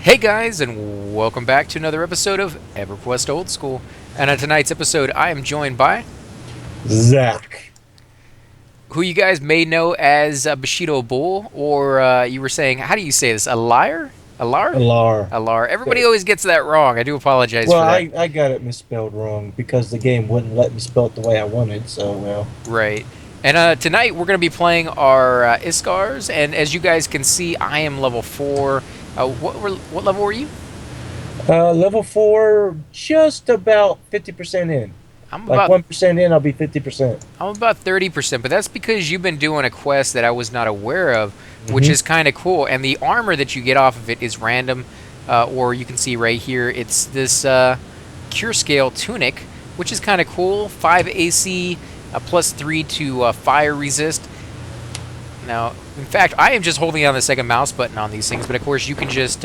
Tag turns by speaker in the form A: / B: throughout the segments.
A: Hey guys, and welcome back to another episode of Everquest Old School. And on tonight's episode, I am joined by
B: Zach.
A: who you guys may know as Bushido Bull, or you were saying, how do you say this? A liar? A lar?
B: Alar.
A: A lar. Everybody always gets that wrong. I do apologize
B: Well,
A: for that.
B: I got it misspelled wrong because the game wouldn't let me spell it the way I wanted, so, well.
A: Right. And tonight we're going to be playing our Iskars, and as you guys can see, I am level 4. What level were you?
B: Level 4, just about 50% in.
A: I'm
B: Like
A: about
B: 1% in, I'll be 50%.
A: I'm about 30%, but that's because you've been doing a quest that I was not aware of, which
B: hmm
A: is kind of cool. And the armor that you get off of it is random, or you can see right here, it's this Curscale tunic, which is kind of cool. 5 AC, plus 3 to fire resist. Now, in fact, I am just holding down the second mouse button on these things, but of course you can just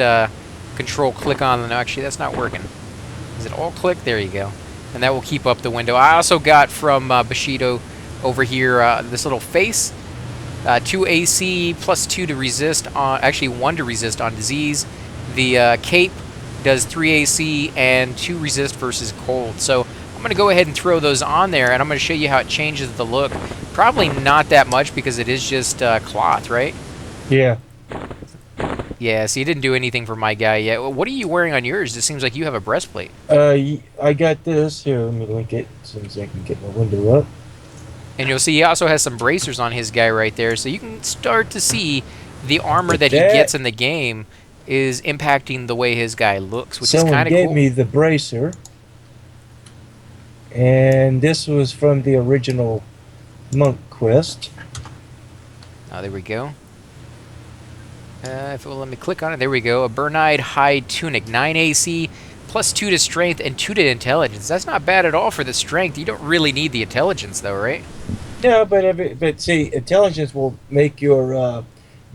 A: control click on them. No, actually, that's not working. Is it all click? There you go. And that will keep up the window. I also got from Bushido over here this little face. 2 AC plus 2 to resist on, actually 1 to resist on disease. The cape does 3 AC and 2 resist versus cold. So I'm going to go ahead and throw those on there, and I'm going to show you how it changes the look. Probably not that much because it is just cloth, right?
B: Yeah.
A: Yeah, so you didn't do anything for my guy yet. What are you wearing on yours? It seems like you have a breastplate.
B: I got this. Here, let me link it as soon as I can get my window up.
A: And you'll see he also has some bracers on his guy right there. So you can start to see the armor
B: Like
A: that he
B: that.
A: gets in the game is impacting the way his guy looks, which is
B: Someone
A: kind of
B: gave
A: cool.
B: me the bracer, and this was from the original Monk quest.
A: Oh, there we go. If it will let me click on it, there we go. A Bernide hide tunic, 9 AC, plus 2 to strength and 2 to intelligence. That's not bad at all for the strength. You don't really need the intelligence, though, right?
B: Yeah, but see, intelligence will make your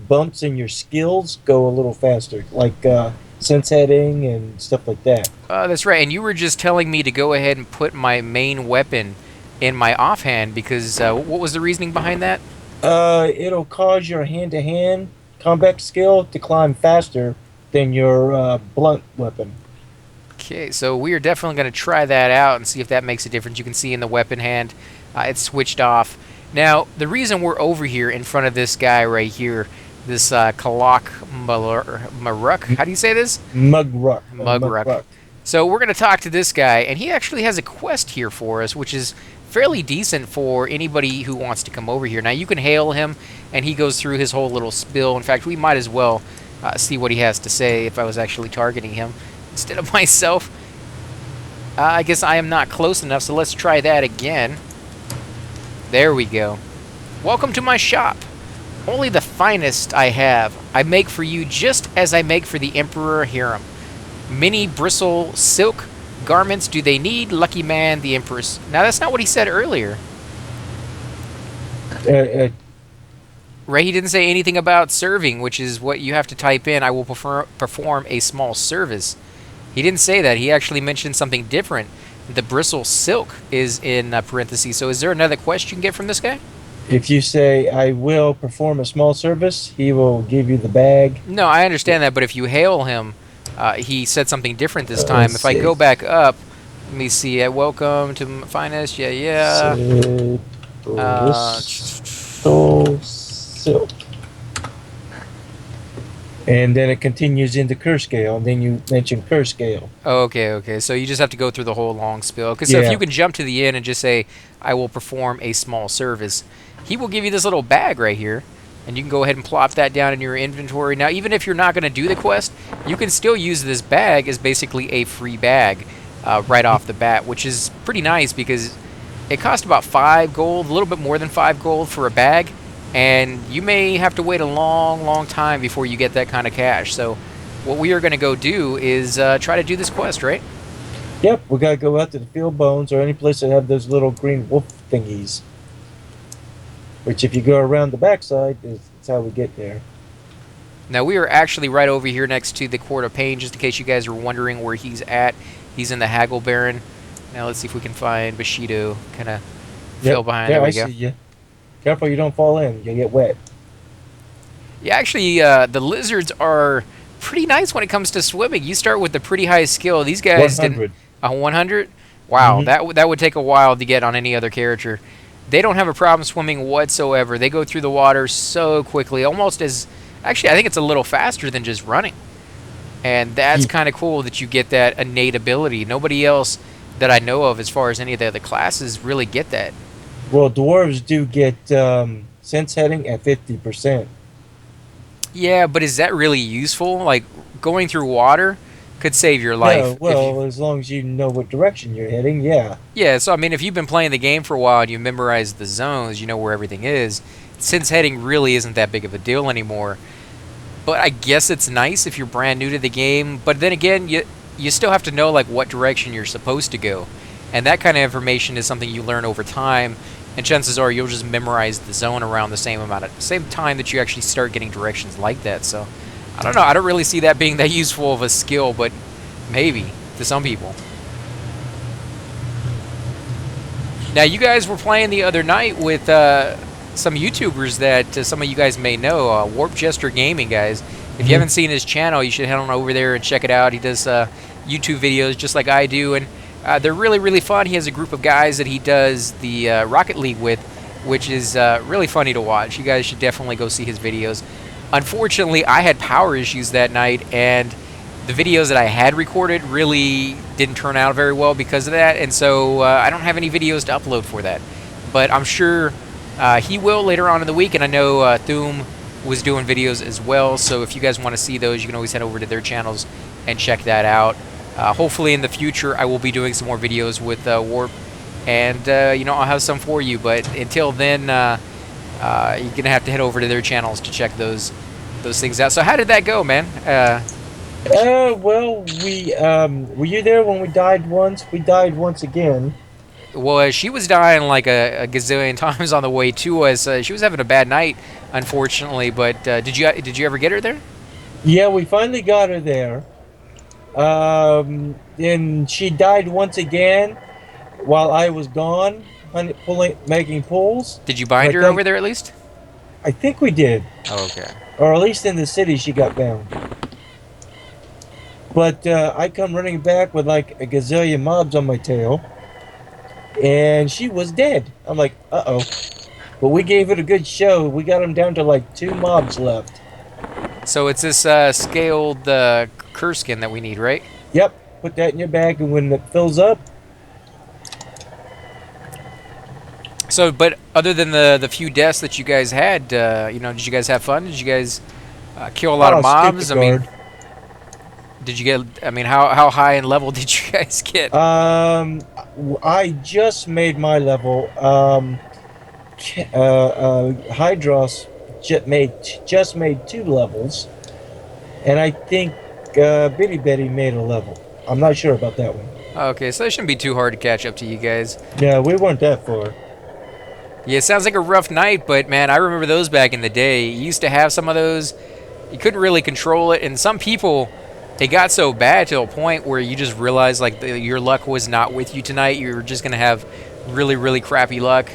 B: bumps in your skills go a little faster, like sense heading and stuff like that.
A: That's right. And you were just telling me to go ahead and put my main weapon in my offhand because what was the reasoning behind that?
B: It'll cause your hand-to-hand combat skill to climb faster than your blunt weapon.
A: Okay, so we are definitely going to try that out and see if that makes a difference. You can see in the weapon hand, it's switched off. Now, the reason we're over here in front of this guy right here, this Kalak Maruk, how do you say this?
B: Mugruck.
A: Mugruck. So we're going to talk to this guy, and he actually has a quest here for us, which is fairly decent for anybody who wants to come over here. Now, you can hail him, and he goes through his whole little spill. In fact, we might as well see what he has to say if I was actually targeting him instead of myself. I guess I am not close enough, so let's try that again. There we go. Welcome to my shop. Only the finest I have. I make for you just as I make for the Emperor Hiram. Many bristle silk garments do they need, lucky man, the Empress. Now, that's not what he said earlier.
B: Uh, uh,
A: Right, he didn't say anything about serving, which is what you have to type in. I will perform a small service. He didn't say that. He actually mentioned something different. The bristle silk is in parentheses. So is there another quest you can get from this guy?
B: if you say, I will perform a small service, he will give you the bag.
A: No, I understand that, but if you hail him, he said something different this time.
B: Let's
A: If I
B: see.
A: go back up, let me see. Welcome to finest. Yeah, yeah.
B: Said
A: Uh,
B: Bristol Silk. And then it continues into Curscale, and then you mention Curscale.
A: okay, okay. So you just have to go through the whole long spiel. Because so if
B: Yeah.
A: you can jump to the end and just say, I will perform a small service, he will give you this little bag right here. And you can go ahead and plop that down in your inventory. Now, even if you're not going to do the quest, you can still use this bag as basically a free bag right off the bat, which is pretty nice because it costs about 5 gold, a little bit more than 5 gold for a bag. And you may have to wait a long, long time before you get that kind of cash. So what we are going to go do is try to do this quest, right?
B: Yep, we gotta go out to the field bones or any place that have those little green wolf thingies. Which, if you go around the backside, is how we get there.
A: Now, we are actually right over here next to the Court of Pain, just in case you guys are wondering where he's at. He's in the Haggle Baron. Now, let's see if we can find Bushido. Kind of fell
B: Yep,
A: behind. There
B: there I
A: we go.
B: see you. Careful you don't fall in, you get wet.
A: Yeah, actually, the lizards are pretty nice when it comes to swimming. You start with the pretty high skill. These guys didn't
B: 100.
A: a 100. Wow,
B: Hmm.
A: that would take a while to get on any other character. They don't have a problem swimming whatsoever. They go through the water so quickly, almost as actually I think it's a little faster than just running. And that's kind of cool that you get that innate ability. Nobody else that I know of, as far as any of the other classes, really get that.
B: Well, dwarves do get sense heading at 50%.
A: Yeah, but is that really useful? Like going through water could save your
B: No,
A: life if you.
B: well, as long as you know what direction you're heading, yeah.
A: Yeah, so I mean, if you've been playing the game for a while and you've memorized the zones, you know where everything is. Since heading really isn't that big of a deal anymore. But I guess it's nice if you're brand new to the game. But then again, you still have to know like what direction you're supposed to go, and that kind of information is something you learn over time. And chances are you'll just memorize the zone around the same time that you actually start getting directions like that. So I don't know. I don't really see that being that useful of a skill, but maybe to some people. Now you guys were playing the other night with some YouTubers that some of you guys may know, Warp Jester Gaming, guys. If you
B: Hmm.
A: haven't seen his channel, you should head on over there and check it out. He does YouTube videos just like I do, and they're really, really fun. He has a group of guys that he does the Rocket League with, which is really funny to watch. You guys should definitely go see his videos. Unfortunately, I had power issues that night, and the videos that I had recorded really didn't turn out very well because of that, and so I don't have any videos to upload for that. But I'm sure he will later on in the week, and I know Thoom was doing videos as well, so if you guys want to see those, you can always head over to their channels and check that out. Hopefully in the future I will be doing some more videos with Warp, and I'll have some for you, but until then you're going to have to head over to their channels to check those things out. So how did that go, man?
B: Well, we were you there when we died once? We died once again.
A: Well, she was dying like a gazillion times on the way to us. She was having a bad night, unfortunately. But did you ever get her there?
B: Yeah, we finally got her there. And she died once again while I was gone, making pulls.
A: Did you bind
B: But
A: her over there at least?
B: I think we did,
A: Oh, okay.
B: or at least in the city she got bound. But I come running back with like a gazillion mobs on my tail, and she was dead. I'm like, uh-oh. But we gave it a good show. We got them down to like 2 mobs left.
A: So it's this scaled Curscale that we need, right?
B: Yep, put that in your bag, and when it fills up,
A: So, but other than the few deaths that you guys had, did you guys have fun? Did you guys kill a lot of
B: oh, skip
A: mobs?
B: the
A: I mean,
B: guard.
A: did you get? I mean, how high in level did you guys get?
B: I just made my level. Hydros just made 2 levels, and I think Bitty Betty made a level. I'm not sure about that one.
A: Okay, so it shouldn't be too hard to catch up to you guys.
B: No, we weren't that far.
A: Yeah, it sounds like a rough night, but man, I remember those back in the day. You used to have some of those. You couldn't really control it, and some people, they got so bad to a point where you just realized like your luck was not with you tonight. You were just gonna have really, really crappy luck.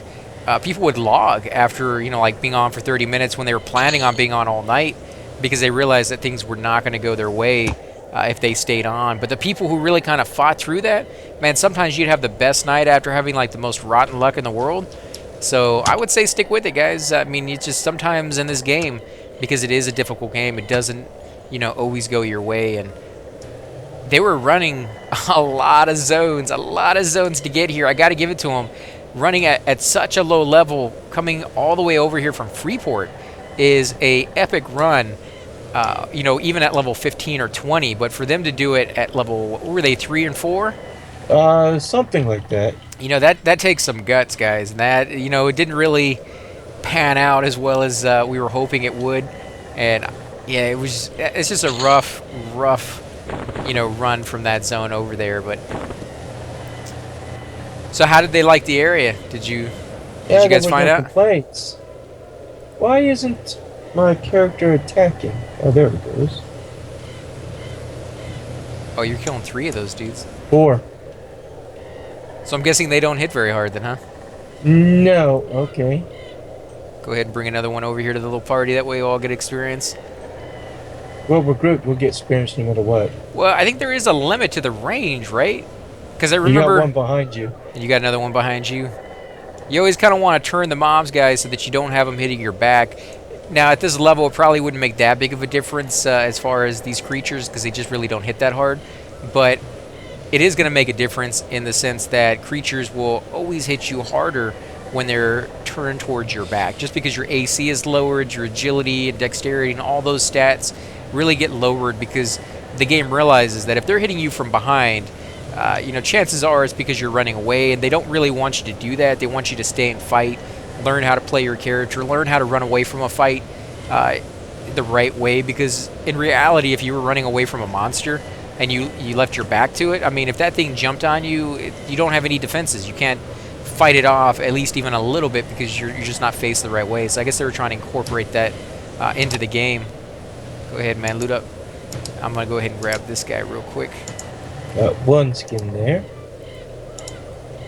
A: People would log after like being on for 30 minutes when they were planning on being on all night because they realized that things were not going to go their way if they stayed on. But the people who really kind of fought through that, man, sometimes you'd have the best night after having like the most rotten luck in the world. So I would say stick with it, guys. I mean, it's just sometimes in this game, because it is a difficult game, it doesn't, always go your way. And they were running a lot of zones to get here. I got to give it to them. Running at such a low level, coming all the way over here from Freeport, is a epic run. Even at level 15 or 20. But for them to do it at level, what were they, 3 and 4?
B: Something like that.
A: That takes some guts, guys. And that, it didn't really pan out as well as we were hoping it would. And yeah, it's just a rough, run from that zone over there. But so how did they like the area? Did you guys find out?
B: Complaints. Why isn't my character attacking? Oh, there it goes.
A: Oh, you're killing 3 of those dudes.
B: 4.
A: So I'm guessing they don't hit very hard then, huh?
B: No. Okay.
A: Go ahead and bring another one over here to the little party. That way we all get experience.
B: Well, we'll get experience no matter what.
A: Well, I think there is a limit to the range, right? Because I
B: You got
A: remember,
B: one behind you.
A: and you got another one behind you. You always kind of want to turn the mobs, guys, so that you don't have them hitting your back. Now, at this level, it probably wouldn't make that big of a difference as far as these creatures, because they just really don't hit that hard. But it is going to make a difference in the sense that creatures will always hit you harder when they're turned towards your back. Just because your AC is lowered, your agility and dexterity and all those stats really get lowered because the game realizes that if they're hitting you from behind, chances are it's because you're running away, and they don't really want you to do that. They want you to stay and fight, learn how to play your character, learn how to run away from a fight the right way, because in reality, if you were running away from a monster and you left your back to it, I mean, if that thing jumped on you, you don't have any defenses. You can't fight it off, at least even a little bit, because you're just not faced the right way. So I guess they were trying to incorporate that into the game. Go ahead, man, loot up. I'm going to go ahead and grab this guy real quick.
B: Got one skin there.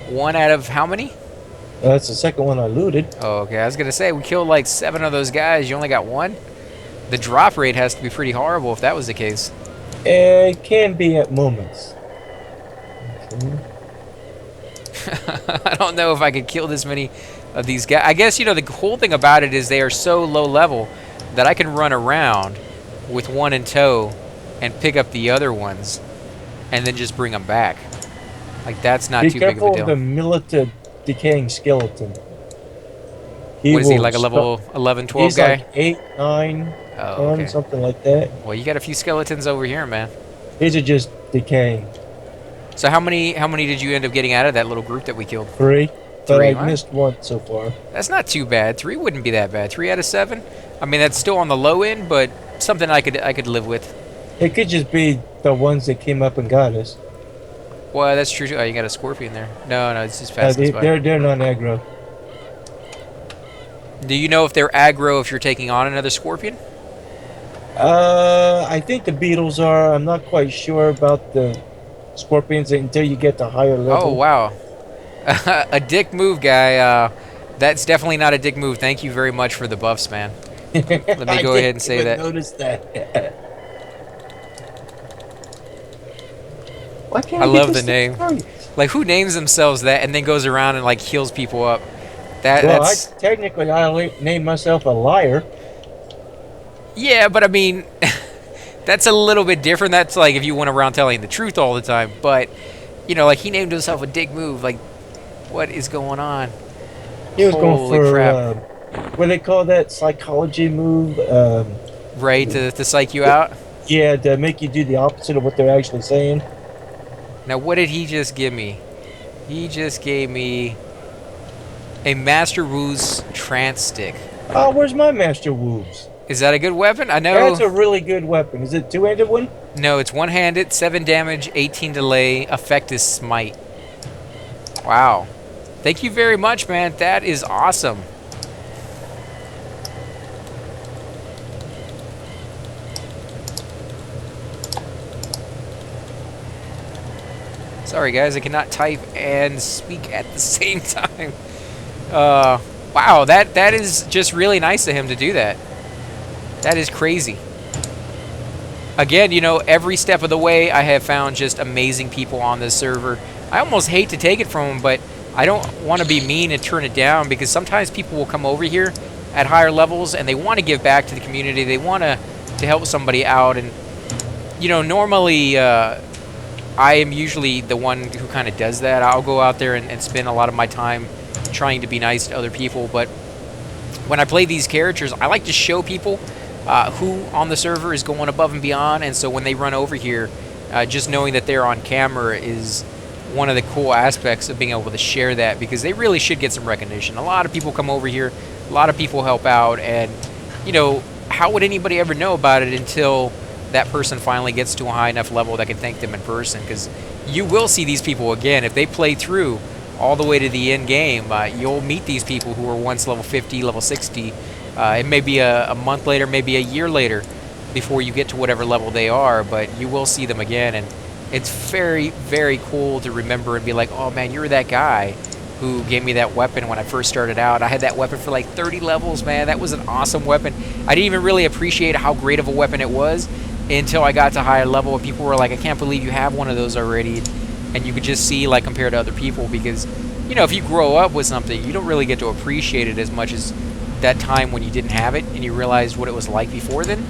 A: One out of how many?
B: That's the second one I looted.
A: Oh, okay. I was going to say, we killed like 7 of those guys. You only got one? The drop rate has to be pretty horrible if that was the case.
B: It can be at moments. Okay.
A: I don't know if I could kill this many of these guys. I guess, the cool thing about it is they are so low level that I can run around with one in tow and pick up the other ones and then just bring them back. Like, that's not too big of a
B: Be careful
A: deal.
B: of the Milita decaying skeleton.
A: What is he, like a level 11, 12
B: he's
A: guy?
B: Like 8, 9,
A: Oh,
B: 10,
A: okay.
B: something like that.
A: Well, you got a few skeletons over here, man.
B: These are just decaying.
A: So how many did you end up getting out of that little group that we killed?
B: 3. But
A: 3,
B: I
A: huh?
B: missed one so far.
A: That's not too bad. 3 wouldn't be that bad. 3 out of 7. I mean, that's still on the low end, but something I could live with.
B: It could just be the ones that came up and got us.
A: Well, that's true. Oh, you got a scorpion there. No, it's just passing by.
B: They're non-aggro.
A: Do you know if they're aggro if you're taking on another scorpion?
B: I think the beetles are. I'm not quite sure about the scorpions until you get to higher level.
A: Oh, wow. A dick move, guy. That's definitely not a dick move. Thank you very much for the buffs, man. Let me go ahead and say that.
B: Notice that. Why can't
A: I love
B: get
A: the name.
B: target?
A: Like, who names themselves that and then goes around and, like, heals people up? That's...
B: Technically, I named myself a liar.
A: Yeah, but I mean, that's a little bit different. That's like if you went around telling the truth all the time. But, like, he named himself a dick move. Like, what is going on?
B: He was
A: Holy
B: going for,
A: crap.
B: what do they call that psychology move?
A: Right, to psych you out?
B: Yeah, to make you do the opposite of what they're actually saying.
A: Now, what did he just give me? He just gave me a Master Wu's trance stick.
B: Oh, where's my Master Woos?
A: Is that a good weapon? I know.
B: That's a really good weapon. Is it two-handed one?
A: No, it's one-handed, 7 damage, 18 delay, effect is smite. Wow. Thank you very much, man. That is awesome. Sorry, guys, I cannot type and speak at the same time. Wow, that is just really nice of him to do that. That is crazy. Again, every step of the way, I have found just amazing people on this server. I almost hate to take it from them, but I don't want to be mean and turn it down, because sometimes people will come over here at higher levels and they want to give back to the community. They want to help somebody out. And, normally I am usually the one who kind of does that. I'll go out there and spend a lot of my time trying to be nice to other people. But when I play these characters, I like to show people who on the server is going above and beyond. And so when they run over here, just knowing that they're on camera is one of the cool aspects of being able to share that, because they really should get some recognition. A lot of people come over here, a lot of people help out, and how would anybody ever know about it until that person finally gets to a high enough level that can thank them in person? Because you will see these people again if they play through all the way to the end game. You'll meet these people who were once level 50, level 60. It may be a month later, maybe a year later before you get to whatever level they are, but you will see them again. And it's very, very cool to remember and be like, oh man, you're that guy. who gave me that weapon when I first started out. I had that weapon for like 30 levels, man. That was an awesome weapon. I didn't even really appreciate how great of a weapon it was until I got to higher level, and people were like, I can't believe you have one of those already. And you could just see, like, compared to other people, because, you know, if you grow up with something, you don't really get to appreciate it as much as that time when you didn't have it and you realized what it was like before then.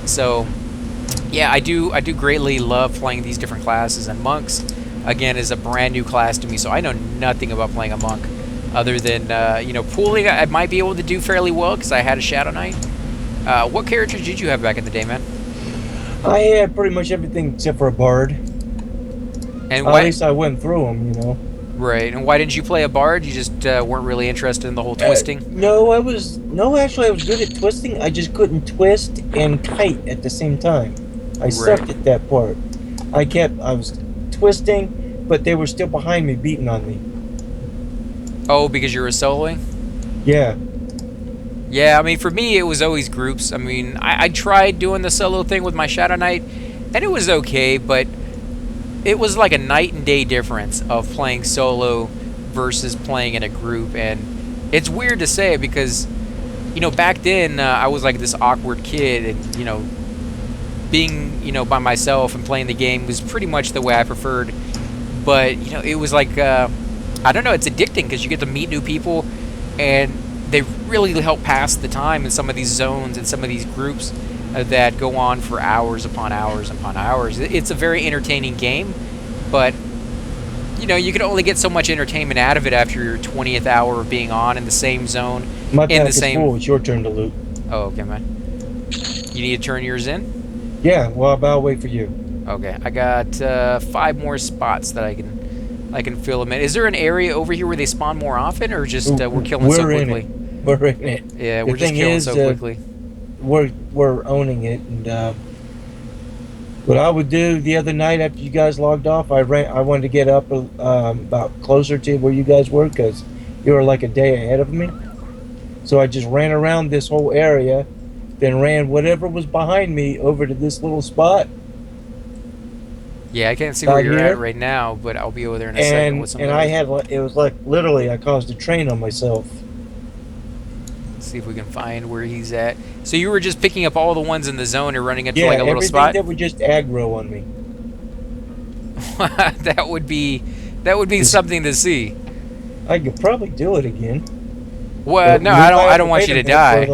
A: So yeah, I do greatly love playing these different classes, and monks again is a brand new class to me, so I know nothing about playing a monk other than you know, pooling. I might be able to do fairly well because I had a Shadow Knight. What characters did you have back in the day, man?
B: I had pretty much everything except for a bard.
A: And
B: At least I went through them, you know.
A: Right. And why didn't you play a bard? You just weren't really interested in the whole twisting?
B: No, actually I was good at twisting. I just couldn't twist and kite at the same time. I sucked at that part. I was twisting, but they were still behind me, beating on me.
A: Oh, because you were soloing?
B: Yeah.
A: Yeah, I mean, for me, it was always groups. I mean, I tried doing the solo thing with my Shadow Knight, and it was okay, but it was like a night and day difference of playing solo versus playing in a group. And it's weird to say because, you know, back then I was like this awkward kid, and, you know, being, you know, by myself and playing the game was pretty much the way I preferred. But, you know, it was like, I don't know, it's addicting because you get to meet new people, and they really help pass the time in some of these zones and some of these groups that go on for hours upon hours upon hours. It's a very entertaining game, but, you know, you can only get so much entertainment out of it after your 20th hour of being on in the same zone.
B: My pack is full. It's your turn to loot.
A: Oh, okay, man. You need to turn yours in?
B: Yeah, well, I'll wait for you.
A: Okay, I got 5 more spots that I can fill them in. Is there an area over here where they spawn more often, or just we're killing so quickly?
B: We're in it.
A: Yeah, we're just killing so quickly.
B: We're owning it, and what I would do the other night after you guys logged off, I wanted to get up about closer to where you guys were because you were like a day ahead of me. So I just ran around this whole area, then ran whatever was behind me over to this little spot.
A: Yeah, I can't see where you're at right now, but I'll be over there in a second with some.
B: And it was like literally I caused a train on myself.
A: Let's see if we can find where he's at. So you were just picking up all the ones in the zone and running into like a little spot?
B: Yeah, everything that would just aggro on me.
A: that would be something to see.
B: I could probably do it again.
A: Well, no, I don't want you to die.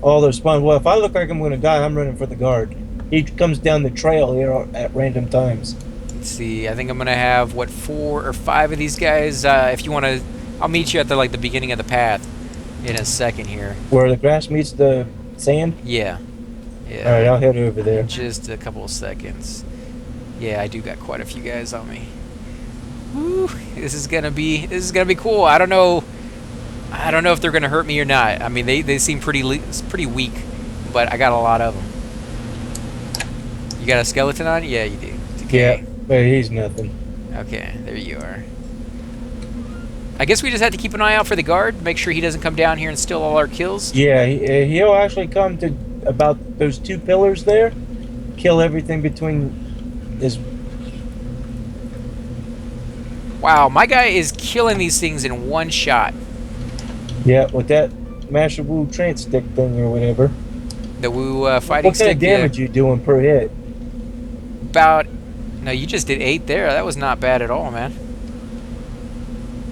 B: All their spawn. Well, if I look like I'm going to die, I'm running for the guard. He comes down the trail here at random times.
A: Let's see. I think I'm going to have, what, 4 or 5 of these guys. If you want to, I'll meet you at the beginning of the path in a second here.
B: Where the grass meets the sand?
A: Yeah. Yeah.
B: All right, I'll head over there.
A: Just a couple of seconds. Yeah, I do got quite a few guys on me. Woo! This is gonna be cool. I don't know if they're gonna hurt me or not. I mean, they seem pretty weak, but I got a lot of them. You got a skeleton on? Yeah, you do.
B: Okay. Yeah, but he's nothing.
A: Okay, there you are. I guess we just have to keep an eye out for the guard, make sure he doesn't come down here and steal all our kills.
B: Yeah, he'll actually come to about those 2 pillars there, kill everything between his.
A: Wow, my guy is killing these things in one shot.
B: Yeah, with that Master Wu trance stick thing or whatever.
A: The Wu fighting stick.
B: What kind of damage you doing per hit?
A: No, you just did 8 there. That was not bad at all, man.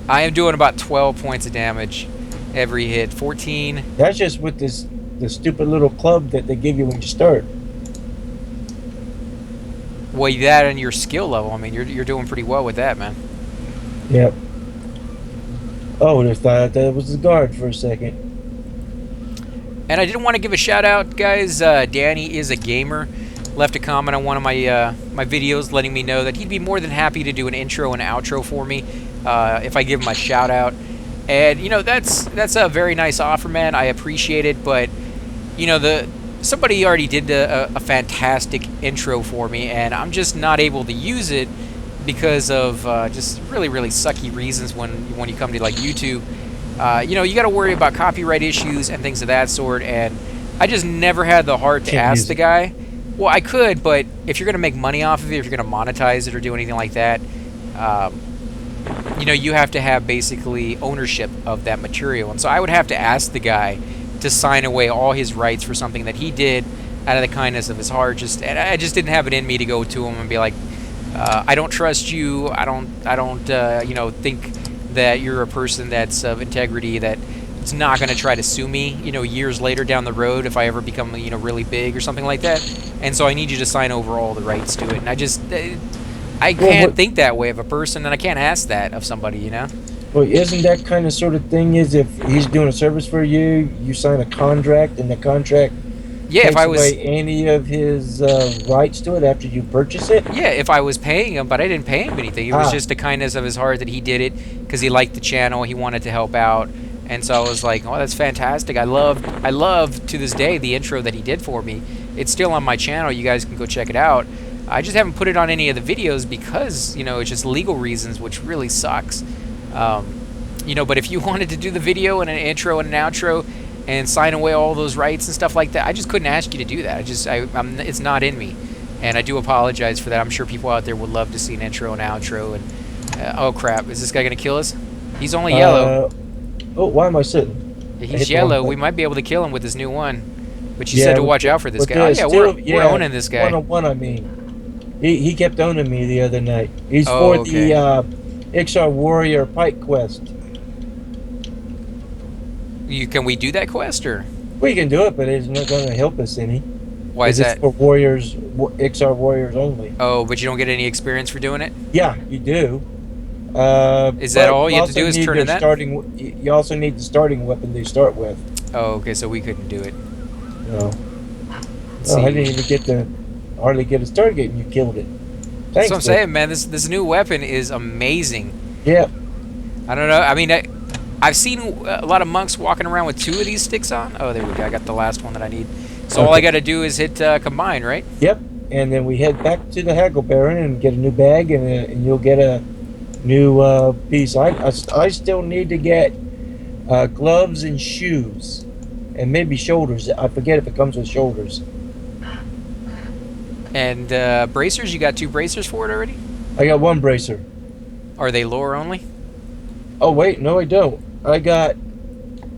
A: I am doing about 12 points of damage every hit. 14.
B: That's just with the stupid little club that they give you when you start.
A: Well, that and your skill level. I mean, you're doing pretty well with that, man.
B: Yep. Oh, I thought that was the guard for a second.
A: And I did want to give a shout out, guys. Danny is a gamer. Left a comment on one of my my videos, letting me know that he'd be more than happy to do an intro and outro for me if I give him a shout out. And you know, that's a very nice offer, man. I appreciate it, but you know, somebody already did a fantastic intro for me, and I'm just not able to use it because of just really sucky reasons when you come to like YouTube. You know, you got to worry about copyright issues and things of that sort, and I just never had the heart to ask the guy. Well, I could, but if you're going to make money off of it, if you're going to monetize it or do anything like that, you know, you have to have basically ownership of that material. And so I would have to ask the guy to sign away all his rights for something that he did out of the kindness of his heart. And I just didn't have it in me to go to him and be like, I don't trust you. You know, think that you're a person that's of integrity, that it's not going to try to sue me, you know, years later down the road if I ever become, you know, really big or something like that. And so I need you to sign over all the rights to it. And I can't think that way of a person, and I can't ask that of somebody, you know?
B: Well, isn't that kind of sort of thing is if he's doing a service for you, you sign a contract, and the contract
A: Yeah, if
B: takes
A: I was,
B: away any of his rights to it after you purchase it?
A: yeah, if I was paying him, but I didn't pay him anything. It was
B: Ah,
A: just the kindness of his heart that he did it because he liked the channel, he wanted to help out, and so I was like, oh, that's fantastic. I love to this day the intro that he did for me. It's still on my channel. You guys can go check it out. I just haven't put it on any of the videos because, you know, it's just legal reasons, which really sucks. You know, but if you wanted to do the video and an intro and an outro and sign away all those rights and stuff like that, I just couldn't ask you to do that. It's not in me, and I do apologize for that. I'm sure people out there would love to see an intro and outro. And oh crap, is this guy gonna kill us? He's only yellow.
B: Oh, why am I sitting? I hit
A: He's
B: the wrong
A: yellow. We
B: button.
A: might be able to kill him with this new one. But you
B: Yeah,
A: said to watch out for this guy. Oh yeah, we're owning this guy.
B: 1-on-1, I mean. He kept owning me the other night. He's
A: Oh,
B: for
A: okay.
B: the Iksar Warrior Pike quest.
A: Can we do that quest or
B: We can do it, but it's not going to help us any.
A: why is
B: Because it's
A: that?
B: for warriors, Iksar warriors only.
A: Oh, but you don't get any experience for doing it.
B: Yeah, you do.
A: Is that
B: But
A: all you have to
B: also
A: do? Is
B: need
A: turn
B: their
A: in that?
B: You also need the starting weapon they start with.
A: Oh, okay. So we couldn't do it.
B: No.
A: Let's
B: Oh, I
A: see.
B: didn't even hardly get a start gate and you killed it.
A: That's
B: Thanks,
A: what I'm
B: Vic.
A: saying, man. This new weapon is amazing.
B: Yeah.
A: I don't know. I mean, I've seen a lot of monks walking around with 2 of these sticks on. Oh, there we go. I got the last one that I need. So all I
B: Okay.
A: got to do is hit combine, right?
B: Yep. And then we head back to the Haggle Baron and get a new bag, and you'll get a new piece. I still need to get gloves and shoes, and maybe shoulders. I forget if it comes with shoulders.
A: And bracers, you got 2 bracers for it already?
B: I got one bracer.
A: Are they lore only?
B: Oh wait, no, I don't.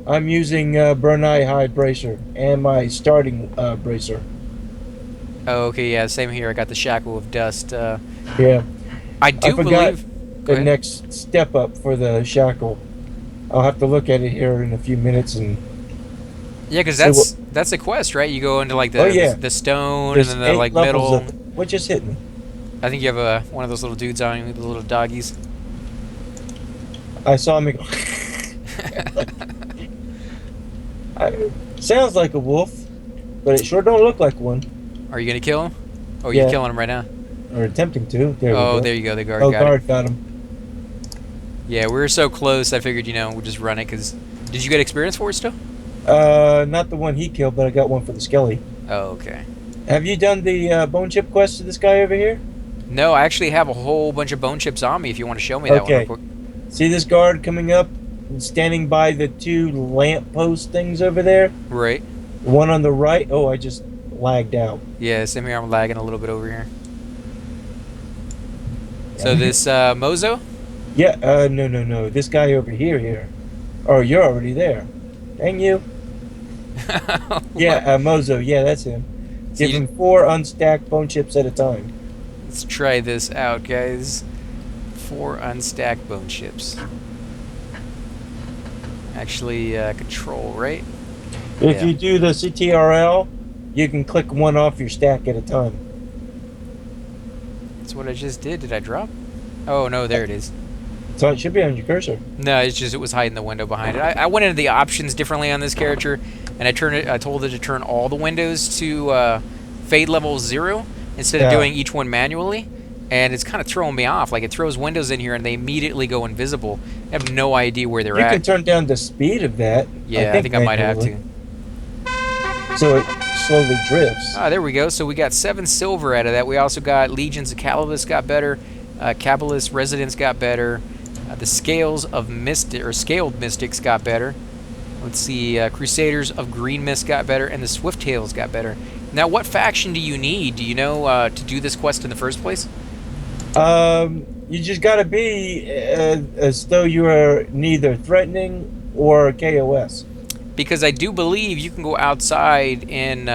B: I'm using burn eye hide bracer and my starting bracer.
A: Oh, okay, yeah, same here. I got the shackle of dust.
B: Yeah,
A: I do
B: forgot
A: believe. Go
B: the
A: ahead.
B: next step up for the shackle. I'll have to look at it here in a few minutes and.
A: Yeah, because
B: See
A: that's a quest, right? You go into like
B: Oh, yeah.
A: the stone
B: There's
A: and then the
B: 8
A: like
B: levels
A: middle.
B: of it. What just hit me?
A: I think you have one of those little dudes on you, the little doggies.
B: I saw him go. Sounds like a wolf, but it sure don't look like one.
A: Are you gonna kill him? Oh,
B: Yeah.
A: you're killing him right now.
B: Or attempting to. There we
A: Oh,
B: go.
A: there you go. The guard
B: Oh,
A: got it.
B: guard got him.
A: Yeah, we were so close. I figured, you know, we'll just run it. Cause did you get experience for it still?
B: Not the one he killed, but I got one for the skelly.
A: Oh, okay.
B: Have you done the bone chip quest to this guy over here?
A: No, I actually have a whole bunch of bone chips on me. If you want to show me that one real
B: Okay.
A: quick.
B: See this guard coming up and standing by the 2 lamp post things over there?
A: Right.
B: The one on the right. Oh, I just lagged out.
A: Yeah, same here. I'm lagging a little bit over here. So this Mozo?
B: Yeah, no. This guy over here. Oh, you're already there. Dang you. Yeah, Mozo. Yeah, that's him.
A: So
B: Give
A: you-
B: him 4 unstacked bone chips at a time.
A: Let's try this out, guys. 4 unstacked bone chips. Actually, control, right?
B: If
A: Yeah.
B: you do the CTRL, you can click one off your stack at a time.
A: That's what I just did. Did I drop? Oh, no, there it is.
B: So it should be on your cursor.
A: No, it's just it was hiding the window behind it. I went into the options differently on this character, and I told it to turn all the windows to fade level 0 instead of
B: Yeah.
A: doing each one manually. And it's kind of throwing me off. Like it throws windows in here, and they immediately go invisible. I have no idea where they're
B: You
A: at.
B: can turn down the speed of that.
A: Yeah, I think I might have to.
B: So it slowly drifts.
A: Ah, there we go. So we got 7 silver out of that. We also got Legions of Calibus got better. Cabalist Residents got better. The Scales of Mystic or Scaled Mystics got better. Let's see. Crusaders of Green Mist got better, and the Swift Tails got better. Now, what faction do you need? Do you know to do this quest in the first place?
B: You just gotta be as though you are neither threatening or KOS.
A: Because I do believe you can go outside in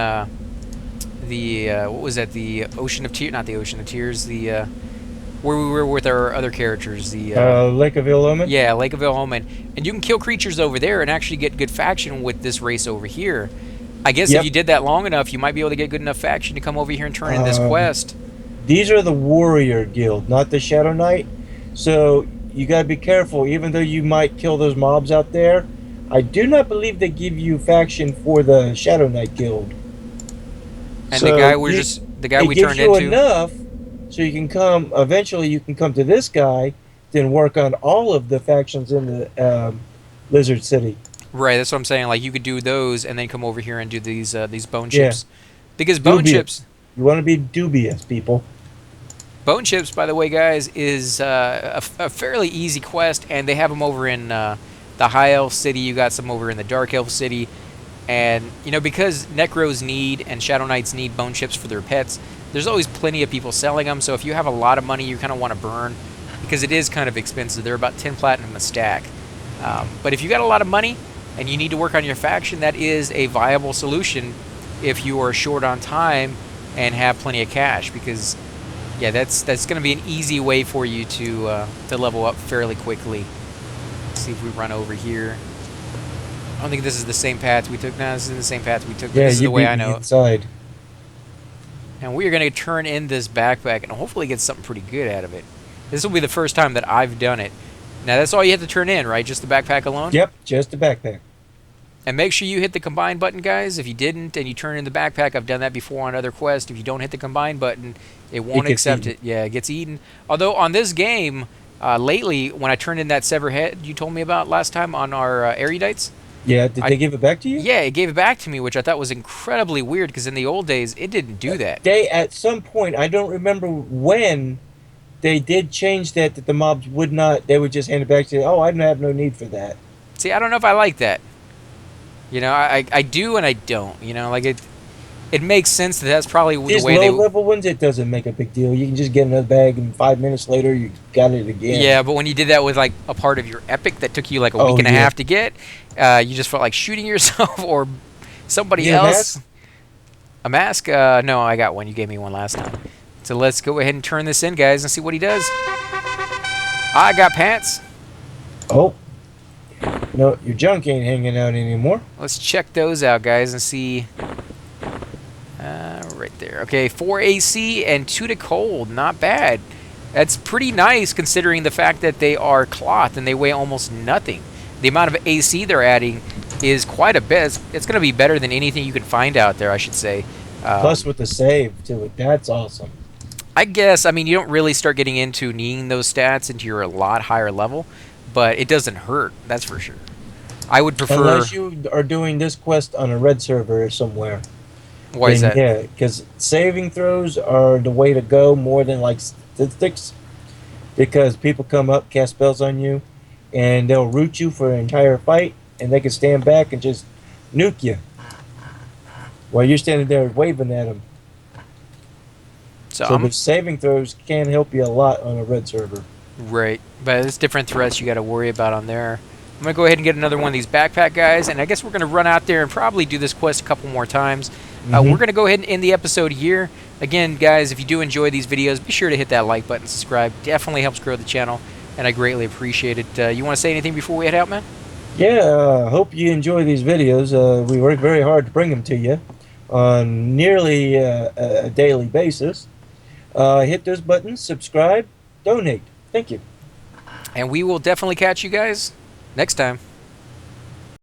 A: the what was that? The Ocean of Tears, not the Ocean of Tears. The where we were with our other characters. The
B: Lake of Ill Omen?
A: yeah, Lake of Ilhoman, and you can kill creatures over there and actually get good faction with this race over here. I guess if
B: Yep.
A: you did that long enough, you might be able to get good enough faction to come over here and turn in this
B: Um,
A: quest.
B: these are the Warrior Guild, not the Shadow Knight. So you gotta be careful. Even though you might kill those mobs out there, I do not believe they give you faction for the Shadow Knight Guild.
A: And
B: So
A: the guy
B: it
A: we
B: gives
A: turned
B: you
A: into.
B: enough so you can come. Eventually, you can come to this guy, then work on all of the factions in the Lizard City.
A: Right, that's what I'm saying. Like you could do those and then come over here and do these bone
B: Yeah,
A: chips, because
B: dubious. You want to be dubious, people.
A: bone chips, by the way, guys, is a fairly easy quest, and they have them over in the High Elf City. You got some over in the Dark Elf City, and you know because Necros need and Shadow Knights need bone chips for their pets. There's always plenty of people selling them. So if you have a lot of money, you kind of want to burn because it is kind of expensive. They're about 10 platinum a stack. But if you got a lot of money and you need to work on your faction, that is a viable solution if you are short on time and have plenty of cash. Because yeah, that's going to be an easy way for you to level up fairly quickly. Let's see if we run over here. I don't think this is the same path we took. No, this is the same path we took, but
B: Yeah,
A: this is
B: you
A: the way
B: beat
A: I
B: me
A: know it.
B: inside.
A: And we are going to turn in this backpack and hopefully get something pretty good out of it. This will be the first time that I've done it. Now, that's all you have to turn in, right? Just the backpack alone?
B: Yep, just a backpack.
A: And make sure you hit the combine button, guys. If you didn't and you turn in the backpack, I've done that before on other quests. If you don't hit the combine button, it
B: It
A: won't
B: gets
A: accept
B: eaten.
A: it. Yeah, it gets eaten. Although on this game, lately, when I turned in that sever head you told me about last time on our erudites,
B: Yeah, did
A: I
B: they give it back to you?
A: yeah, it gave it back to me, which I thought was incredibly weird because in the old days, it didn't do that.
B: They at some point, I don't remember when they did change that the mobs would not. They would just hand it back to you. Oh, I don't have no need for that.
A: See, I don't know if I like that. You know, I do and I don't. You know, like it makes sense that that's probably the
B: These
A: way
B: low
A: they.
B: level ones, it doesn't make a big deal. You can just get another bag, and 5 minutes later, you got it again.
A: Yeah, but when you did that with like a part of your epic that took you like a week
B: Oh
A: and a
B: yeah,
A: half to get, you just felt like shooting yourself or somebody
B: yeah,
A: else.
B: mask.
A: A mask? No, I got one. You gave me one last time. So let's go ahead and turn this in, guys, and see what he does. I got pants.
B: Oh no, your junk ain't hanging out anymore.
A: Let's check those out, guys, and see. Right there. Okay, 4 AC and 2 to cold. Not bad. That's pretty nice considering the fact that they are cloth and they weigh almost nothing. The amount of AC they're adding is quite a bit. It's going to be better than anything you can find out there, I should say.
B: Plus with the save to it, that's awesome.
A: I guess, I mean, you don't really start getting into needing those stats until you're a lot higher level, but it doesn't hurt, that's for sure. I would prefer...
B: Unless you are doing this quest on a red server or somewhere.
A: Why is
B: Then
A: that?
B: yeah, because saving throws are the way to go more than like statistics. Because people come up, cast spells on you, and they'll root you for an entire fight, and they can stand back and just nuke you while you're standing there waving at them.
A: So
B: So
A: I'm...
B: the saving throws can help you a lot on a red server.
A: Right, but there's different threats you got to worry about on there. I'm going to go ahead and get another one of these backpack guys, and I guess we're going to run out there and probably do this quest a couple more times. We're going to go ahead and end the episode here. Again, guys, if you do enjoy these videos, be sure to hit that like button, subscribe. Definitely helps grow the channel, and I greatly appreciate it. You want to say anything before we head out, man?
B: Yeah, hope you enjoy these videos. We work very hard to bring them to you on nearly a daily basis. Hit those buttons, subscribe, donate. Thank you.
A: And we will definitely catch you guys next time.